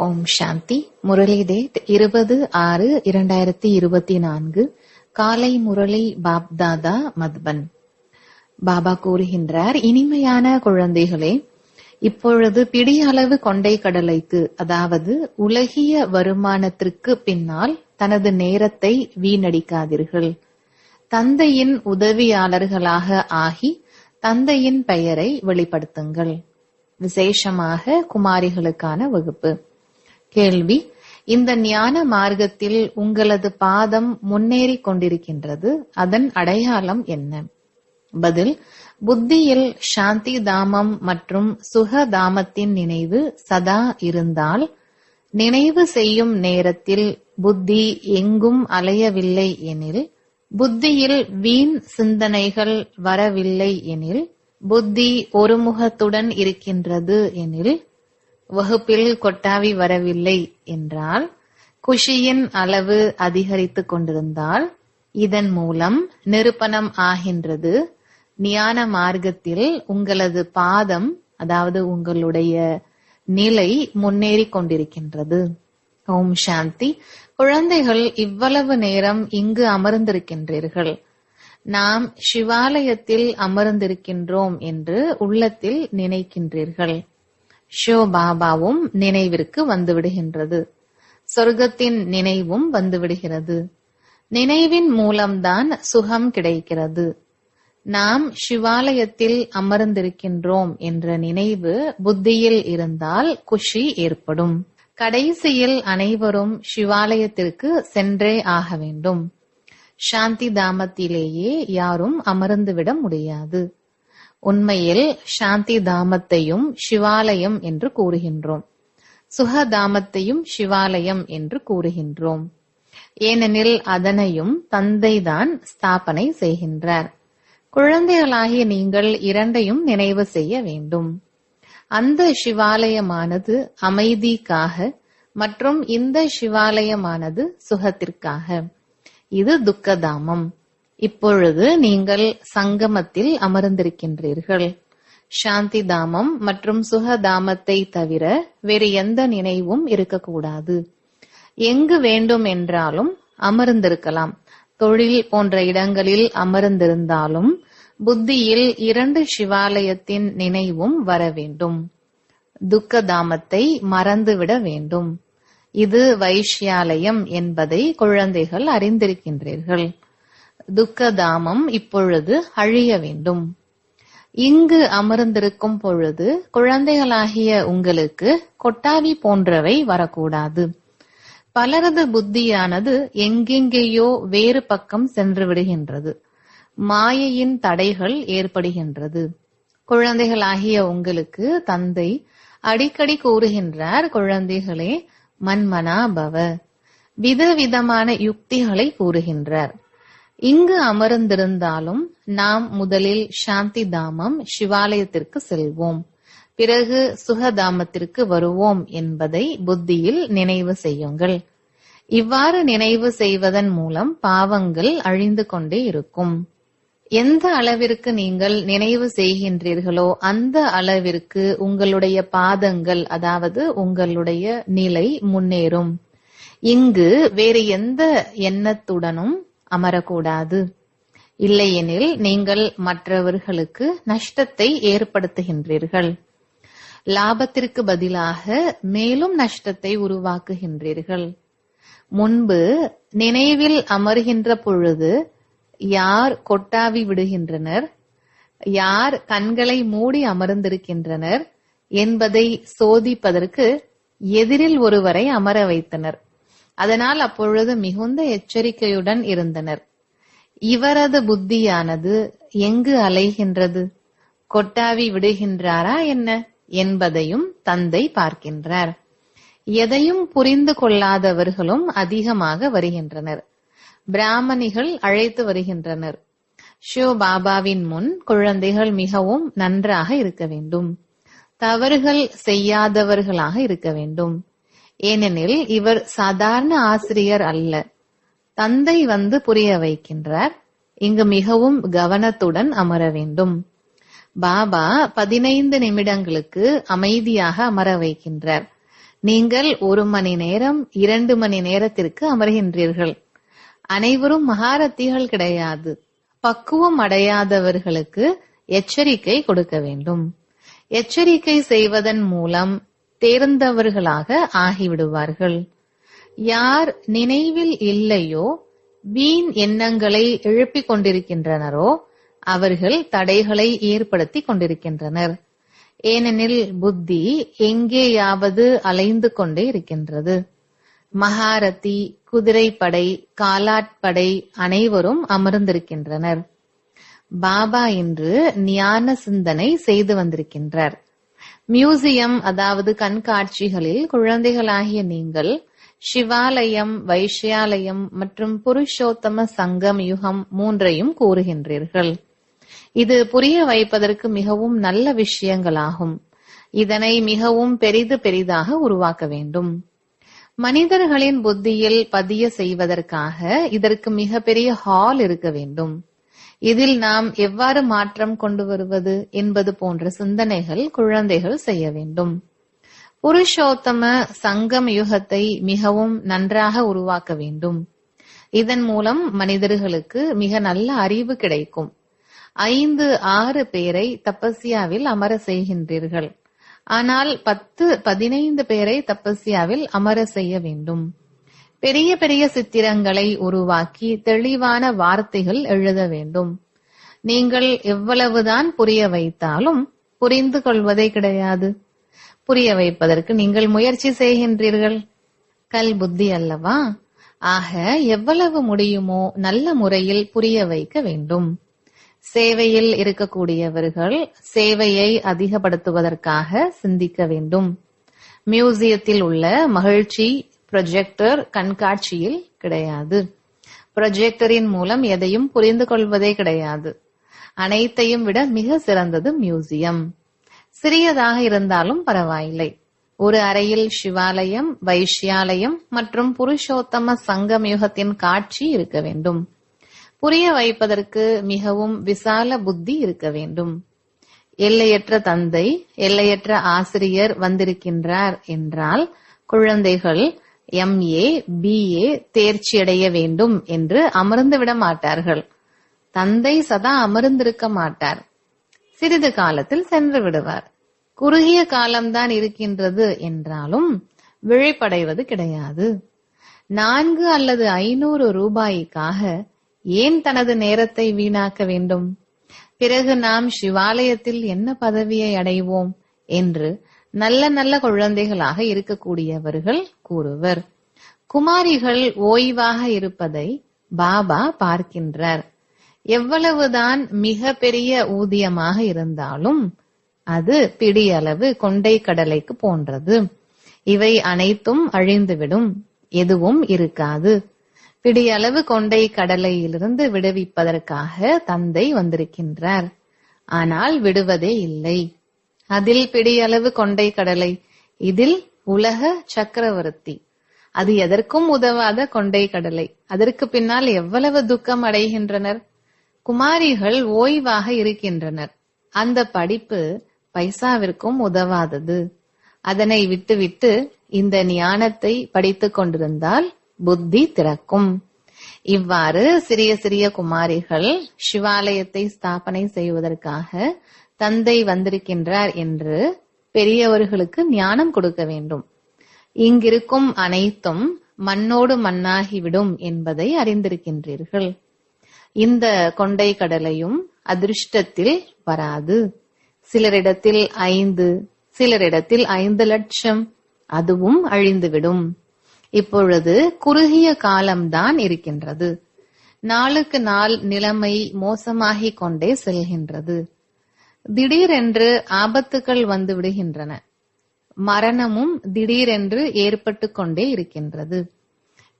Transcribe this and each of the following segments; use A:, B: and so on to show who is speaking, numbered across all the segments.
A: ஓம் சாந்தி. Murali date 20/6/2024. காலை முரளி பாப்தாதா மத்பன். பாபா கூறுகின்றார், இனிமையான குழந்தைகளே, இப்பொழுது பிடியளவு கொண்டை கடலைக்கு, அதாவது உலகிய வருமானத்திற்கு பின்னால் தனது நேரத்தை வீணடிக்காதீர்கள். தந்தையின் உதவியாளர்களாக ஆகி தந்தையின் பெயரை வெளிப்படுத்துங்கள். விசேஷமாக குமாரிகளுக்கான வகுப்பு. கேள்வி: இந்த ஞான மார்க்கத்தில் உங்களது பாதம் முன்னேறி கொண்டிருக்கின்றது, அதன் அடையாளம் என்ன? பதில்: புத்தியில் சாந்தி தாமம் மற்றும் சுக தாமத்தின் நினைவு சதா இருந்தால், நினைவு செய்யும் நேரத்தில் புத்தி எங்கும் அலையவில்லை எனில், புத்தியில் வீண் சிந்தனைகள் வரவில்லை எனில், புத்தி ஒருமுகத்துடன் இருக்கின்றது எனில், வகுப்பில் கொட்டாவி வரவில்லை என்றால், குஷியின் அளவு அதிகரித்துக் கொண்டிருந்தால், இதன் மூலம் நிரூபணம் ஆகின்றது ஞான மார்க்கத்தில் உங்களது பாதம், அதாவது உங்களுடைய நிலை முன்னேறி கொண்டிருக்கின்றது. ஓம் சாந்தி. குழந்தைகள், இவ்வளவு நேரம் இங்கு அமர்ந்திருக்கின்றீர்கள். நாம் சிவாலயத்தில் அமர்ந்திருக்கின்றோம் என்று உள்ளத்தில் நினைக்கின்றீர்கள். ஷோ பாபாவும் நினைவிற்கு வந்துவிடுகின்றது. சொர்க்கத்தின் நினைவும் வந்துவிடுகிறது. நினைவின் மூலம்தான் சுகம் கிடைக்கிறது. நாம் சிவாலயத்தில் அமர்ந்திருக்கின்றோம் என்ற நினைவு புத்தியில் இருந்தால் குஷி ஏற்படும். கடைசியில் அனைவரும் சிவாலயத்திற்கு சென்றே ஆக வேண்டும். சாந்தி தாமத்திலேயே யாரும் அமர்ந்துவிட முடியாது. உண்மையில் சாந்தி தாமத்தையும் சிவாலயம் என்று கூறுகின்றோம், சுகதாமத்தையும் சிவாலயம் என்று கூறுகின்றோம். ஏனெனில் அதனையும் தந்தைதான் ஸ்தாபனை செய்கின்றார். குழந்தைகளாகிய நீங்கள் இரண்டையும் நினைவு செய்ய வேண்டும். அந்த சிவாலயமானது அமைதிக்காக மற்றும் இந்த சிவாலயமானது சுகத்திற்காக. இது துக்கதாமம். இப்பொழுது நீங்கள் சங்கமத்தில் அமர்ந்திருக்கின்றீர்கள். சாந்தி தாமம் மற்றும் சுகதாமத்தை தவிர வேறு எந்த நினைவும் இருக்கக்கூடாது. எங்கு வேண்டும் என்றாலும் அமர்ந்திருக்கலாம். தொழில் போன்ற இடங்களில் அமர்ந்திருந்தாலும் புத்தியில் இரண்டு சிவாலயத்தின் நினைவும் வர வேண்டும். துக்கதாமத்தை மறந்துவிட வேண்டும். இது வைஷ்யாலயம் என்பதை குழந்தைகள் அறிந்திருக்கின்றீர்கள். துக்கதாமம் இப்பொழுது அழிய வேண்டும். இங்கு அமர்ந்திருக்கும் பொழுது குழந்தைகளாகிய உங்களுக்கு கொட்டாவி போன்றவை வரக்கூடாது. பலரது புத்தியானது எங்கெங்கேயோ வேறு பக்கம் சென்று விடுகின்றது. மாயையின் தடைகள் ஏற்படுகின்றது. குழந்தைகளாகிய உங்களுக்கு தந்தை அடிக்கடி கூறுகின்றார், குழந்தைகளே, மன்மனா பவ. விதவிதமான யுக்திகளை கூறுகின்றார். இங்கு அமர்ந்திருந்தாலும் நாம் முதலில் சாந்தி தாமம் சிவாலயத்திற்கு செல்வோம், பிறகு சுகதாமத்திற்கு வருவோம் என்பதை புத்தியில் நினைவு செய்யுங்கள். இவ்வாறு நினைவு செய்வதன் மூலம் பாவங்கள் அழிந்து கொண்டே இருக்கும். எந்த அளவிற்கு நீங்கள் நினைவு செய்கின்றீர்களோ அந்த அளவிற்கு உங்களுடைய பாதங்கள், அதாவது உங்களுடைய நிலை முன்னேறும். இங்கு வேறு எந்த எண்ணத்துடனும் அமரக்கூடாது. இல்லையெனில் நீங்கள் மற்றவர்களுக்கு நஷ்டத்தை ஏற்படுத்துகின்றீர்கள். லாபத்திற்கு பதிலாக மேலும் நஷ்டத்தை உருவாக்குகின்றீர்கள். முன்பு நினைவில் அமர்கின்ற பொழுது யார் கொட்டாவி விடுகின்றனர், யார் கண்களை மூடி அமர்ந்திருக்கின்றனர் என்பதை சோதிப்பதற்கு எதிரில் ஒருவரை அமர வைத்தனர். அதனால் அப்பொழுது மிகுந்த எச்சரிக்கையுடன் இருந்தனர். இவரது புத்தியானது எங்கு அலைகின்றது, கொட்டாவி விடுகின்றாரா என்ன என்பதையும் தந்தை பார்க்கின்றார். எதையும் புரிந்து கொள்ளாதவர்களும் அதிகமாக வருகின்றனர். பிராமணிகள் அழைத்து வருகின்றனர். ஷோ பாபாவின் முன் குழந்தைகள் மிகவும் நன்றாக இருக்க வேண்டும். தவறுகள் செய்யாதவர்களாக இருக்க வேண்டும். ஏனெனில் இவர் சாதாரண ஆசிரியர் அல்ல. தந்தை வந்து புரிய வைக்கின்றார். இங்கு மிகவும் கவனத்துடன் அமர வேண்டும். பாபா 15 நிமிடங்களுக்கு அமைதியாக அமர வைக்கின்றார். நீங்கள் 1 மணி நேரம் 2 மணி நேரத்திற்கு அமர்கின்றீர்கள். அனைவரும் மகாரத்திகள் கிடையாது. பக்குவம் அடையாதவர்களுக்கு எச்சரிக்கை கொடுக்க வேண்டும். எச்சரிக்கை செய்வதன் மூலம் தேர்ந்தவர்களாக ஆகிவிடுவார்கள். யார் நினைவில் இல்லையோ, வீண் எண்ணங்களை எழுப்பிக் கொண்டிருக்கின்றனரோ அவர்கள் தடைகளை ஏற்படுத்தி கொண்டிருக்கின்றனர். ஏனெனில் புத்தி எங்கேயாவது அலைந்து கொண்டே இருக்கின்றது. மகாரதி, குதிரைப்படை, காலாட்படை அனைவரும் அமர்ந்திருக்கின்றனர். பாபா இன்று ஞான சிந்தனை செய்து வந்திருக்கின்றார். மியூசியம், அதாவது கண்காட்சிகளில் குழந்தைகளாகிய நீங்கள் சிவாலயம், வைஷ்யாலயம் மற்றும் புருஷோத்தம சங்கம் யுகம் 3ஐயும் கூறுகின்றீர்கள். இது புரிய வைப்பதற்கு மிகவும் நல்ல விஷயங்களாகும். இதனை மிகவும் பெரிதாக உருவாக்க வேண்டும். மனிதர்களின் புத்தியில் பதிய செய்வதற்காக இதற்கு மிக பெரிய ஹால் இருக்க வேண்டும். இதில் நாம் எவ்வாறு மாற்றம் கொண்டு வருவது என்பது போன்ற சிந்தனைகள் குழந்தைகள் செய்ய வேண்டும். புருஷோத்தம சங்கம் யுகத்தை மிகவும் நன்றாக உருவாக்க வேண்டும். இதன் மூலம் மனிதர்களுக்கு மிக நல்ல அறிவு கிடைக்கும். 5-6 பேரை தபஸ்யாவில் அமர செய்கின்றீர்கள். ஆனால் 10-15 பேரை தபஸ்யாவில் அமர செய்ய வேண்டும். பெரிய பெரிய சித்திரங்களை உருவாக்கி தெளிவான வார்த்தைகள் எழுத வேண்டும். நீங்கள் எவ்வளவுதான் புரிய வைத்தாலும் புரிந்து கொள்வதே கிடையாது. புரிய வைப்பதற்கு நீங்கள் முயற்சி செய்கின்றீர்கள். கல் புத்தி அல்லவா? ஆக எவ்வளவு முடியுமோ நல்ல முறையில் புரிய வைக்க வேண்டும். சேவையில் இருக்கக்கூடியவர்கள் சேவையை அதிகப்படுத்துவதற்காக சிந்திக்க வேண்டும். மியூசியத்தில் உள்ள மகிழ்ச்சி ப்ரொஜெக்டர் கண்காட்சியில் கிடையாது. ப்ரொஜெக்டரின் மூலம் எதையும் புரிந்து கொள்வதே கிடையாது. அனைத்தையும் விட மிக சிறந்தது மியூசியம். சிறியதாக இருந்தாலும் பரவாயில்லை. ஒரு அறையில் சிவாலயம், வைஷ்யாலயம் மற்றும் புருஷோத்தம சங்கம் யுகத்தின் காட்சி இருக்க வேண்டும். புரிய வைப்பதற்கு மிகவும் விசால புத்தி இருக்க வேண்டும். எல்லையற்ற தந்தை, எல்லையற்ற ஆசிரியர் வந்திருக்கின்றார் என்றால் குழந்தைகள் MA, BA தேர்ச்சியடைய வேண்டும் என்று அமர்ந்து விட மாட்டார்கள். தந்தை சதா அமர்ந்திருக்க மாட்டார். சிறிது காலத்தில் சென்று விடுவார். குறுகிய காலம்தான் இருக்கின்றது என்றாலும் விழிப்படைவது கிடையாது. 4 அல்லது 500 ரூபாய்க்காக ஏன் தனது நேரத்தை வீணாக்க வேண்டும்? பிறகு நாம் சிவாலயத்தில் என்ன பதவியை அடைவோம் என்று நல்ல நல்ல குழந்தைகளாக இருக்கக்கூடியவர்கள் கூறுவர். குமாரிகள் ஓய்வாக இருப்பதை பாபா பார்க்கின்றார். எவ்வளவுதான் மிக பெரிய ஊதியமாக இருந்தாலும் அது பிடியளவு கொண்டை கடலைக்கு போன்றது. இவை அனைத்தும் அழிந்துவிடும், எதுவும் இருக்காது. பிடியளவு கொண்டை கடலையிலிருந்து விடுவிப்பதற்காக தந்தை வந்திருக்கின்றார். ஆனால் விடுவதே இல்லை. அதில் பிடியளவு கொண்டை கடலை, இதில் உலக சக்கரவர்த்தி. அது எதற்கும் உதவாத கொண்டை கடலை. அதற்கு பின்னால் எவ்வளவு துக்கம் அடைகின்றனர். குமாரிகள் ஓய்வாக இருக்கின்றனர். அந்த படிப்பு பைசாவிற்கும் உதவாதது. அதனை விட்டுவிட்டு இந்த ஞானத்தை படித்துக் கொண்டிருந்தால் புத்தி திறக்கும். இவ்வாறு சிறிய சிறிய குமாரிகள் சிவாலயத்தை ஸ்தாபனை செய்வதற்காக தந்தை வந்திருக்கின்றார் என்று பெரியவர்களுக்கு ஞானம் கொடுக்க வேண்டும். இங்கிருக்கும் அனைத்தும் மண்ணோடு மண்ணாகிவிடும் என்பதை அறிந்திருக்கின்றீர்கள். இந்த கொண்டை கடலையும் அதிர்ஷ்டத்தில் வராது. சிலரிடத்தில் 5, சிலரிடத்தில் 5 லட்சம், அதுவும் அழிந்துவிடும். இப்பொழுது குறுகிய காலம்தான் இருக்கின்றது. நாளுக்கு நாள் நிலைமை மோசமாகிக் கொண்டே செல்கின்றது. திடீரென்று ஆபத்துக்கள் வந்து விடுகின்றன. மரணமும் திடீரென்று ஏற்பட்டு கொண்டே இருக்கின்றது.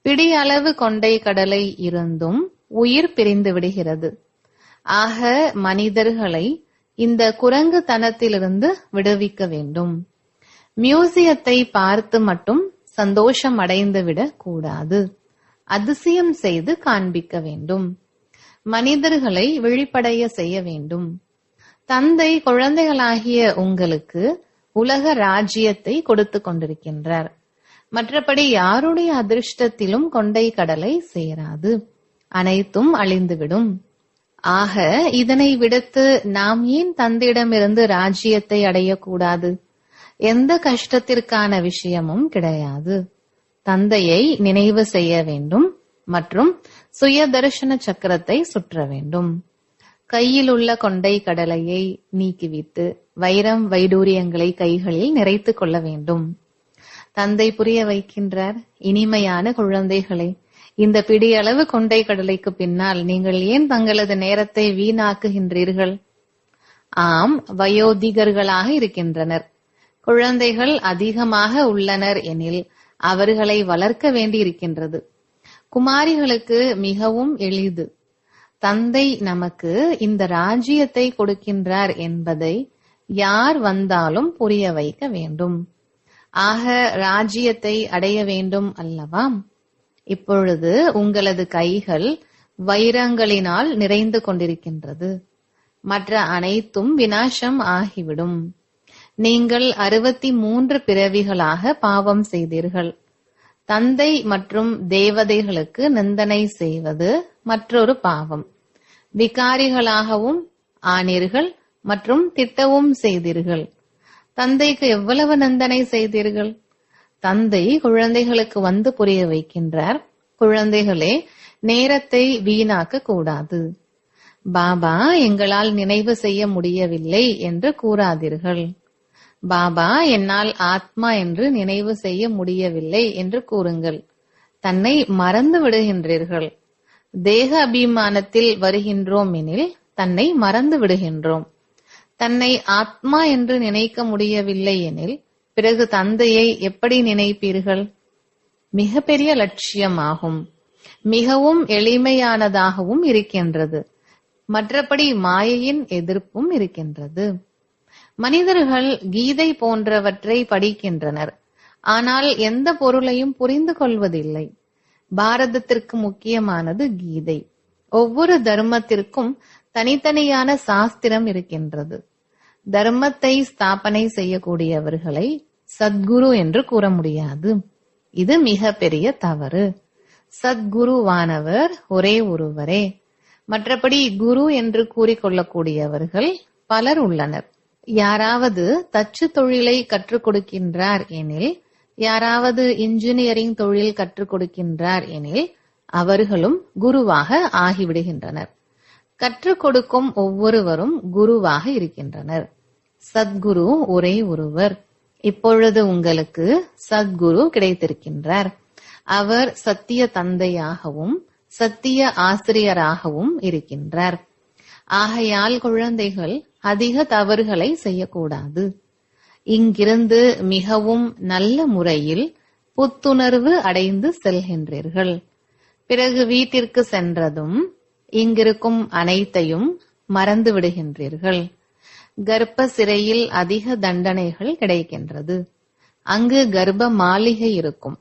A: பிடியளவு கொண்டை கடலை இருந்தும் உயிர் பிரிந்து விடுகிறது. ஆக மனிதர்களை இந்த குரங்குத்தனத்திலிருந்து விடுவிக்க வேண்டும். மியூசியத்தை பார்த்து மட்டும் சந்தோஷம் அடைந்து விடக் கூடாது. அதிசயம் செய்து காண்பிக்க வேண்டும். மனிதர்களை விழிப்படைய செய்ய வேண்டும். தந்தை குழந்தைகளாகிய உங்களுக்கு உலக ராஜ்யத்தை கொடுத்து கொண்டிருக்கின்றார். மற்றபடி யாருடைய அதிர்ஷ்டத்திலும் கொண்டை கடலை சேராது, அனைத்தும் அழிந்துவிடும். ஆக இதனை விடுத்து நாம் ஏன் தந்தையிடமிருந்து ராஜ்யத்தை அடையக்கூடாது? எந்த கஷ்டத்திற்கான விஷயமும் கிடையாது. தந்தையை நினைவு செய்ய வேண்டும் மற்றும் சுய தரிசன சக்கரத்தை சுற்ற வேண்டும். கையில் உள்ள கொண்டை கடலையை நீக்கிவிட்டு வைரம் வைடூரியங்களை கைகளில் நிறைத்துக் கொள்ள வேண்டும். தந்தை புரிய வைக்கின்றார், இனிமையான குழந்தைகளே, இந்த பிடியளவு கொண்டை கடலைக்கு பின்னால் நீங்கள் ஏன் தங்களது நேரத்தை வீணாக்குகின்றீர்கள்? ஆம், வயோதிகர்களாக இருக்கின்றனர். குழந்தைகள் அதிகமாக உள்ளனர் எனில் அவர்களை வளர்க்க வேண்டி இருக்கின்றது. குமாரிகளுக்கு மிகவும் எளிது. தந்தை நமக்கு இந்த ராஜ்யத்தை கொடுக்கின்றார் என்பதை யார் வந்தாலும் புரிய வைக்க வேண்டும். ஆக ராஜ்யத்தை அடைய வேண்டும் அல்லவா? இப்பொழுது உங்களது கைகள் வைரங்களினால் நிறைந்து கொண்டிருக்கின்றது. மற்ற அனைத்தும் விநாசம் ஆகிவிடும். நீங்கள் 63 பிறவிகளாக பாவம் செய்தீர்கள். தந்தை மற்றும் தேவதைகளுக்கு நிந்தனை செய்வது மற்றொரு பாவம். விகாரிகளாகவும் ஆனீர்கள் மற்றும் திட்டவும் செய்தீர்கள். தந்தைக்கு எவ்வளவு நிந்தனை செய்தீர்கள்? தந்தை குழந்தைகளுக்கு வந்து புரிய வைக்கின்றார், குழந்தைகளே, நேரத்தை வீணாக்க கூடாது. பாபா எங்களால் நினைவு செய்ய முடியவில்லை என்று கூறாதீர்கள். பாபா என்னால் ஆத்மா என்று நினைவு செய்ய முடியவில்லை என்று கூறுங்கள். தன்னை மறந்து விடுகின்றீர்கள். தேக அபிமானத்தில் வருகின்றோம் எனில் தன்னை மறந்து விடுகின்றோம். தன்னை ஆத்மா என்று நினைக்க முடியவில்லை எனில் பிறகு தந்தையை எப்படி நினைப்பீர்கள்? மிக பெரிய லட்சியமாகும். மிகவும் எளிமையானதாகவும் இருக்கின்றது. மற்றபடி மாயையின் எதிர்ப்பும் இருக்கின்றது. மனிதர்கள் கீதை போன்றவற்றை படிக்கின்றனர், ஆனால் எந்த பொருளையும் புரிந்து கொள்வதில்லை. பாரதத்திற்கு முக்கியமானது கீதை. ஒவ்வொரு தர்மத்திற்கும் தனித்தனியான சாஸ்திரம் இருக்கின்றது. தர்மத்தை ஸ்தாபனை செய்யக்கூடியவர்களை சத்குரு என்று கூற முடியாது. இது மிக பெரிய தவறு. சத்குருவானவர் ஒரே ஒருவரே. மற்றபடி குரு என்று கூறிக்கொள்ளக்கூடியவர்கள் பலர் உள்ளனர். யாராவது தச்சு தொழிலை கற்றுக் கொடுக்கின்றார் எனில், யாராவது இன்ஜினியரிங் தொழில் கற்றுக் கொடுக்கின்றார் எனில் அவர்களும் குருவாக ஆகிவிடுகின்றனர். கற்றுக் கொடுக்கும் ஒவ்வொருவரும் குருவாக இருக்கின்றனர். சத்குரு ஒரே ஒருவர். இப்பொழுது உங்களுக்கு சத்குரு கிடைத்திருக்கின்றார். அவர் சத்திய தந்தையாகவும் சத்திய ஆசிரியராகவும் இருக்கின்றார். ஆகையால் குழந்தைகள் அதிக தவறுகளை செய்யக்கூடாது. இங்கிருந்து மிகவும் நல்ல முறையில் புத்துணர்வு அடைந்து செல்கின்றீர்கள். பிறகு வீட்டிற்கு சென்றதும் இங்கிருக்கும் அனைத்தையும் மறந்து விடுகின்றீர்கள். கர்ப்ப சிறையில் அதிக தண்டனைகள் கிடைக்கின்றது. அங்கு கர்ப்ப மாளிகை இருக்கும்.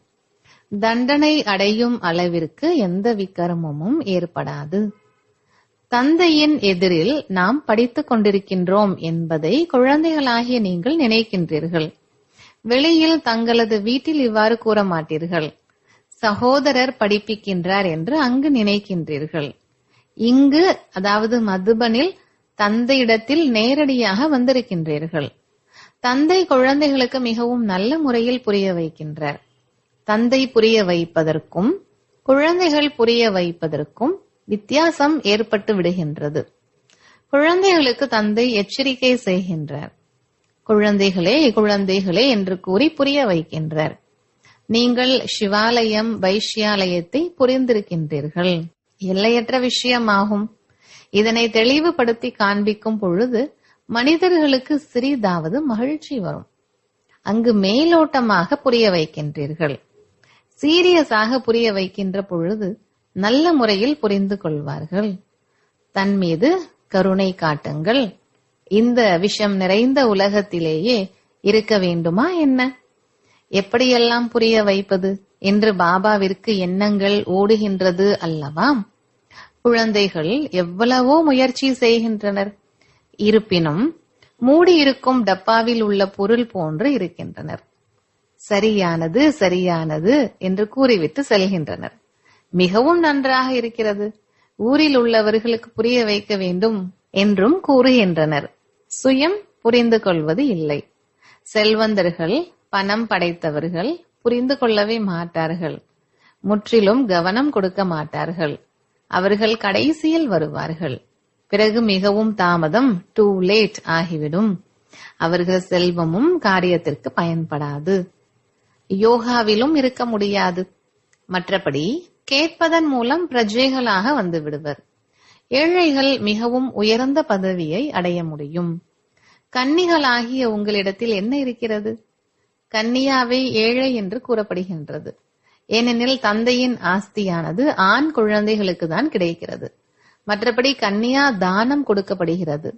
A: தண்டனை அடையும் அளவிற்கு எந்த விக்ரமமும் ஏற்படாது. தந்தையின் எதிரில் நாம் படித்துக் கொண்டிருக்கின்றோம் என்பதை குழந்தைகளாகிய நீங்கள் நினைக்கின்றீர்கள். வெளியில் தங்களது வீட்டில் இவ்வாறு கூற மாட்டீர்கள். சகோதரர் படிப்பிக்கின்றார் என்று அங்கு நினைக்கின்றீர்கள். இங்கு, அதாவது மதுபனில், தந்தையிடத்தில் நேரடியாக வந்திருக்கின்றீர்கள். தந்தை குழந்தைகளுக்கு மிகவும் நல்ல முறையில் புரிய வைக்கின்றார். தந்தை புரிய வைப்பதற்கும் குழந்தைகள் புரிய வைப்பதற்கும் வித்தியாசம் ஏற்பட்டு விடுகின்றது. குழந்தைகளுக்கு தந்தை எச்சரிக்கை செய்கின்றார். குழந்தைகளே குழந்தைகளே என்று கூறி புரிய வைக்கின்றார். நீங்கள் சிவாலயம் வைஷ்யாலயத்தை புரிந்திருக்கின்றீர்கள். எல்லையற்ற விஷயமாகும். இதனை தெளிவுபடுத்தி காண்பிக்கும் பொழுது மனிதர்களுக்கு சிறிதாவது மகிழ்ச்சி வரும். அங்கு மேலோட்டமாக புரிய வைக்கின்றீர்கள். சீரியஸாக புரிய வைக்கின்ற பொழுது நல்ல முறையில் புரிந்து கொள்வார்கள். தன் மீது கருணை காட்டுங்கள். இந்த விஷம் நிறைந்த உலகத்திலேயே இருக்க வேண்டுமா என்ன? எப்படியெல்லாம் புரிய வைப்பது என்று பாபாவிற்கு எண்ணங்கள் ஓடுகின்றது அல்லவா? குழந்தைகள் எவ்வளவோ முயற்சி செய்கின்றனர். இருப்பினும் மூடியிருக்கும் டப்பாவில் உள்ள பொருள் போன்று இருக்கின்றனர். சரியானது சரியானது என்று கூறிவிட்டு செல்கின்றனர். மிகவும் நன்றாக இருக்கிறது, ஊரில் உள்ளவர்களுக்கு புரிய வைக்க வேண்டும் என்றும் கூறுகின்றனர். சுயம் புரிந்து கொள்வது இல்லை. செல்வந்தர்கள், பணம் படைத்தவர்கள் புரிந்து கொள்ளவே மாட்டார்கள். முற்றிலும் கவனம் கொடுக்க மாட்டார்கள். அவர்கள் கடைசியில் வருவார்கள். பிறகு மிகவும் தாமதம், டூ லேட் ஆகிவிடும். அவர்கள் செல்வமும் காரியத்திற்கு பயன்படாது. யோகாவிலும் இருக்க முடியாது. மற்றபடி கேட்பதன் மூலம் பிரஜைகளாக வந்து விடுவர். ஏழைகள் மிகவும் உயர்ந்த பதவியை அடைய முடியும். கன்னிகளாகிய உங்களிடத்தில் என்ன இருக்கிறது? கன்னியாவை ஏழை என்று கூறப்படுகின்றது. ஏனெனில் தந்தையின் ஆஸ்தியானது ஆண் குழந்தைகளுக்கு தான் கிடைக்கிறது. மற்றபடி கன்னியா தானம் கொடுக்கப்படுகிறது.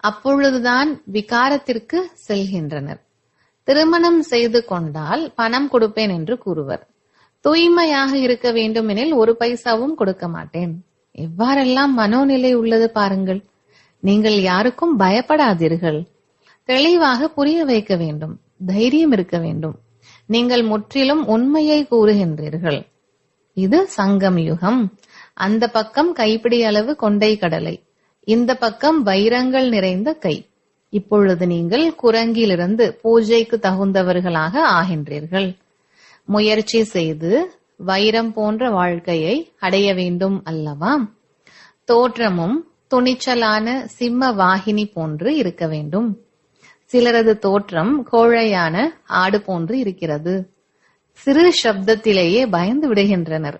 A: அப்பொழுதுதான் விகாரத்திற்கு செல்கின்றனர். திருமணம் செய்து கொண்டால் பணம் கொடுப்பேன் என்று கூறுவர். தூய்மையாக இருக்க வேண்டும் எனில் ஒரு பைசாவும் கொடுக்க மாட்டேன். எவ்வாறெல்லாம் மனோநிலை உள்ளது பாருங்கள். நீங்கள் யாருக்கும் பயப்படாதீர்கள். தெளிவாக புரிய வைக்க வேண்டும். தைரியம் இருக்க வேண்டும். நீங்கள் முற்றிலும் உண்மையை கூறுகின்றீர்கள். இது சங்கம் யுகம். அந்த பக்கம் கைப்பிடி அளவு கொண்டை கடலை, இந்த பக்கம் வைரங்கள் நிறைந்த கை. இப்பொழுது நீங்கள் குரங்கிலிருந்து பூஜைக்கு தகுந்தவர்களாக ஆகின்றீர்கள். முயற்சி செய்து வைரம் போன்ற வாழ்க்கையை அடைய வேண்டும் அல்லவா? தோற்றமும் துணிச்சலான சிம்ம வாகினி போன்று இருக்க வேண்டும். சிலரது தோற்றம் கோழையான ஆடு போன்று இருக்கிறது. சிறு சப்தத்திலேயே பயந்து விடுகின்றனர்.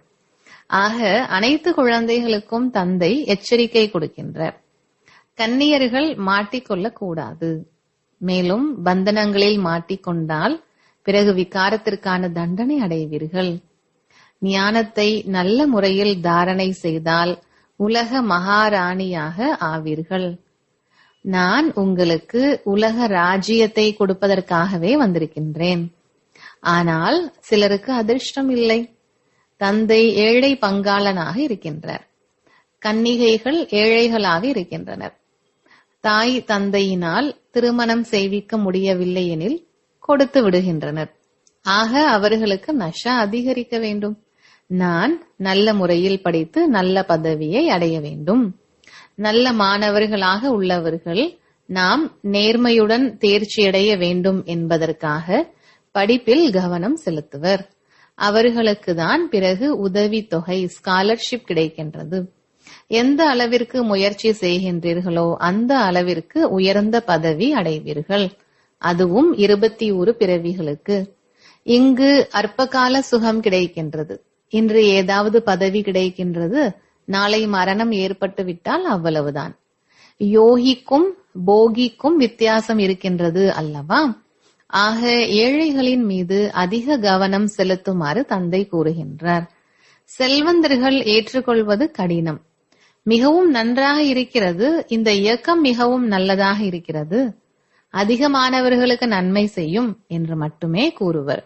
A: ஆக அனைத்து குழந்தைகளுக்கும் தந்தை எச்சரிக்கை கொடுக்கின்றார். கன்னியர்கள் மாட்டிக்கொள்ளக் கூடாது. மேலும் பந்தனங்களில் மாட்டிக்கொண்டால் பிறகு விகாரத்திற்கான தண்டனை அடைவீர்கள். ஞானத்தை நல்ல முறையில் தாரணை செய்தால் உலக மகாராணியாக ஆவீர்கள். நான் உங்களுக்கு உலக ராஜ்யத்தை கொடுப்பதற்காகவே வந்திருக்கின்றேன். ஆனால் சிலருக்கு அதிர்ஷ்டம் இல்லை. தந்தை ஏழை பங்காளனாக இருக்கின்றார். கன்னிகைகள் ஏழைகளாக இருக்கின்றனர். தாய் தந்தையினால் திருமணம் செய்விக்க முடியவில்லை எனில் கொடுத்து விடுகின்றனர். ஆக அவர்களுக்கு நஷா அதிகரிக்க வேண்டும். நான் நல்ல முறையில் படித்து நல்ல பதவியை அடைய வேண்டும். நல்ல மாணவர்களாக உள்ளவர்கள் நாம் நேர்மையுடன் தேர்ச்சியடைய வேண்டும் என்பதற்காக படிப்பில் கவனம் செலுத்துவர். அவர்களுக்கு தான் பிறகு உதவி தொகை, ஸ்காலர்ஷிப் கிடைக்கின்றது. எந்த அளவிற்கு முயற்சி செய்கின்றீர்களோ அந்த அளவிற்கு உயர்ந்த பதவி அடைவீர்கள். அதுவும் 21 பிறவிகளுக்கு. இங்கு அற்பகால சுகம் கிடைக்கின்றது. இன்று ஏதாவது பதவி கிடைக்கின்றது, நாளை மரணம் ஏற்பட்டு விட்டால் அவ்வளவுதான். யோகிக்கும் போகிக்கும் வித்தியாசம் இருக்கின்றது அல்லவா? ஆக ஏழைகளின் மீது அதிக கவனம் செலுத்துமாறு தந்தை கூறுகின்றார். செல்வந்தர்கள் ஏற்றுக்கொள்வது கடினம். மிகவும் நன்றாக இருக்கிறது, இந்த இயக்கம் மிகவும் நல்லதாக இருக்கிறது, அதிகமானவர்களுக்கு நன்மை செய்யும் என்று மட்டுமே கூறுவர்.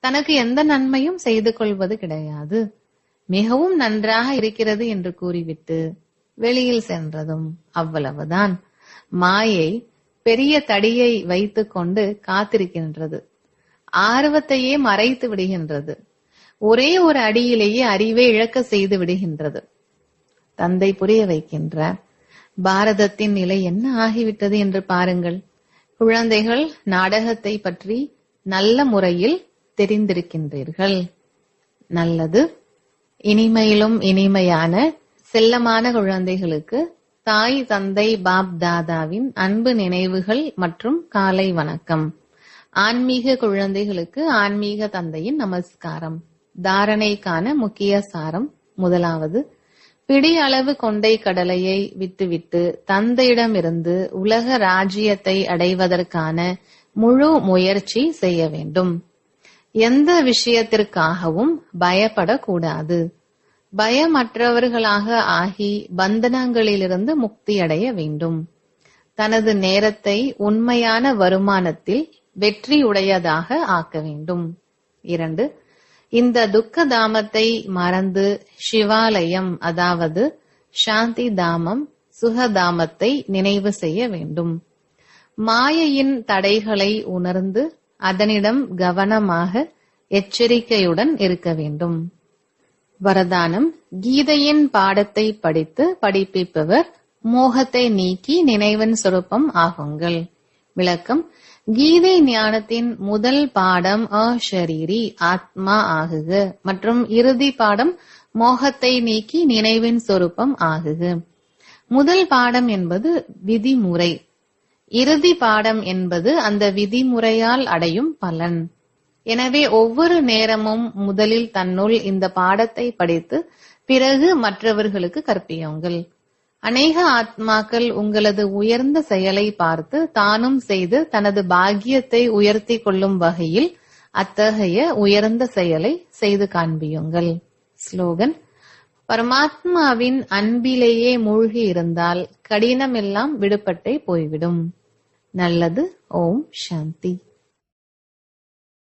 A: தனக்கு எந்த நன்மையும் செய்து கொள்வது கிடையாது. மிகவும் நன்றாக இருக்கிறது என்று கூறிவிட்டு வெளியில் சென்றதும் அவ்வளவுதான். மாயை பெரிய தடியை வைத்துக் கொண்டு காத்திருக்கின்றது. ஆர்வத்தையே மறைத்து விடுகின்றது. ஒரே ஒரு அடியிலேயே அறிவை இழக்க செய்து விடுகின்றது. தந்தை புரிய வைக்கின்றார். பாரதத்தின் நிலை என்ன ஆகிவிட்டது என்று பாருங்கள். குழந்தைகள் நாடகத்தை பற்றி நல்ல முறையில் தெரிந்திருக்கின்றீர்கள். நல்லது. இனிமையிலும் இனிமையான செல்லமான குழந்தைகளுக்கு தாய் தந்தை பாப் தாதாவின் அன்பு நினைவுகள் மற்றும் காலை வணக்கம். ஆன்மீக குழந்தைகளுக்கு ஆன்மீக தந்தையின் நமஸ்காரம். தாரணைக்கான முக்கிய சாரம். முதலாவது, பிடி அளவு கொண்டை கடலையை விட்டுவிட்டு தந்தையிடமிருந்து உலக ராஜ்யத்தை அடைவதற்கான முழு முயற்சி செய்ய வேண்டும். எந்த விஷயத்திற்காகவும் பயப்படக்கூடாது. பயமற்றவர்களாக ஆகி பந்தனங்களிலிருந்து முக்தியடைய வேண்டும். தனது நேரத்தை உண்மையான வருமானத்தில் வெற்றியுடையதாக ஆக்க வேண்டும். 2, இந்த துக்க தாமத்தை மறந்து சிவாலயம், அதாவது சாந்தி தாமம், சுகதாமத்தை நினைவு செய்ய வேண்டும். மாயையின் தடைகளை உணர்ந்து அதனிடம் கவனமாக எச்சரிக்கையுடன் இருக்க வேண்டும். வரதானம்: கீதையின் பாடத்தை படித்து படிப்பிப்பவர் மோகத்தை நீக்கி நினைவின் சொரூபம் ஆகுங்கள். விளக்கம்: கீதை ஞானத்தின் முதல் பாடம் அஷரீரி ஆத்மா ஆகுக மற்றும் இறுதி பாடம் மோகத்தை நீக்கி நினைவின் சொரூபம் ஆகுக. முதல் பாடம் என்பது விதிமுறை, இறுதி பாடம் என்பது அந்த விதிமுறையால் அடையும் பலன். எனவே ஒவ்வொரு நேரமும் முதலில் தன்னுள் இந்த பாடத்தை படித்து பிறகு மற்றவர்களுக்கு கற்பியுங்கள். அநேக ஆத்மாக்கள் உங்களது உயர்ந்த செயலை பார்த்து தானும் செய்து தனது பாக்கியத்தை உயர்த்தி கொள்ளும் வகையில் அத்தகைய உயர்ந்த செயலை செய்து காண்பியுங்கள். ஸ்லோகன்: பரமாத்மாவின் அன்பிலேயே மூழ்கி இருந்தால் கடினமெல்லாம் விடுபட்டே போய்விடும். நல்லது. ஓம் சாந்தி.